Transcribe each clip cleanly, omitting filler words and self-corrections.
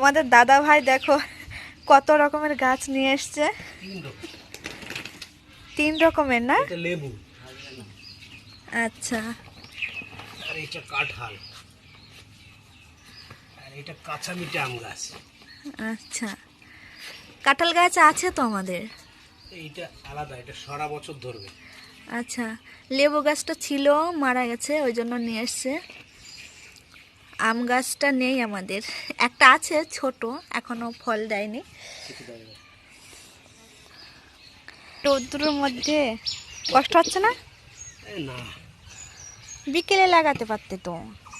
তোমাদের দাদা ভাই দেখো কত রকমের গাছ নিয়ে এসছে। 3 রকমের না? এটা লেবু, আচ্ছা, আর এটা কাঁঠাল, আর এটা কাঁচা মিঠে আম গাছ। আচ্ছা, কাঁঠাল গাছ আছে তো আমাদের। এইটা আলাদা, এটা সারা বছর ধরবে। আচ্ছা, লেবু গাছটা ছিল, মারা গেছে, ওই জন্য নিয়ে এসছে। আম গাছটা নেই আমাদের, একটা আছে ছোট, এখনো ফল দেয়নি। রোদ্দুরের মধ্যে কষ্ট হচ্ছে না? না, বিকেলে লাগাতে পারতে তো।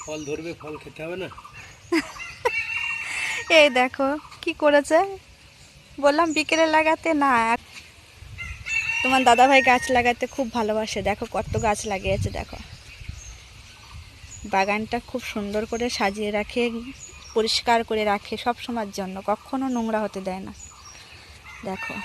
ফল ধরবে, ফল খেতে হবে না? এই দেখো কি করেছে, বললাম বিকেলে লাগাতে না। তোমার দাদাভাই গাছ লাগাতে খুব ভালোবাসে, দেখো কত গাছ লাগিয়েছে। দেখো বাগানটা খুব সুন্দর করে সাজিয়ে রাখে, পরিষ্কার করে রাখে সব সময়ের জন্য, কখনো নোংরা হতে দেয় না। দেখো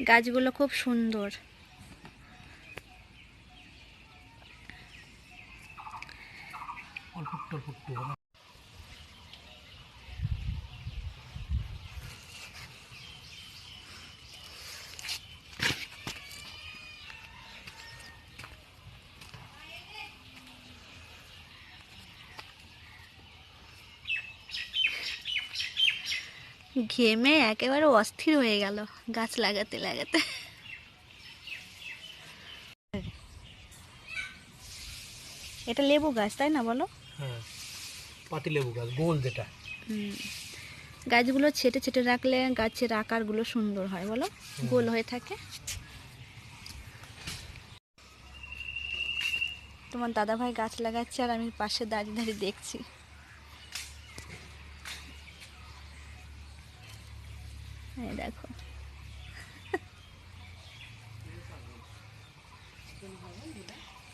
গাছগুলো খুব সুন্দর। ঘেমে একেবারে অস্থির হয়ে গেল গাছ লাগাতে লাগাতে। এটা লেবু গাছ তাই না, বলো? হ্যাঁ, পাতি লেবু গাছ, গোল যেটা। গাছগুলো ছেটে ছেটে রাখলে গাছের আকারগুলো সুন্দর হয়, বলো, গোল হয়ে থাকে। তোমার দাদাভাই গাছ লাগাচ্ছে আর আমি পাশে দাঁড়িয়ে দাঁড়িয়ে দেখছি। এই দেখো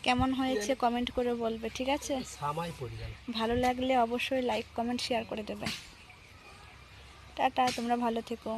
কেমন হয়েছে কমেন্ট করে বলবে, ঠিক আছে? সামাই পড়ে গেল। ভালো লাগলে অবশ্যই লাইক কমেন্ট শেয়ার করে দেবে। টাটা, তোমরা ভালো থেকো।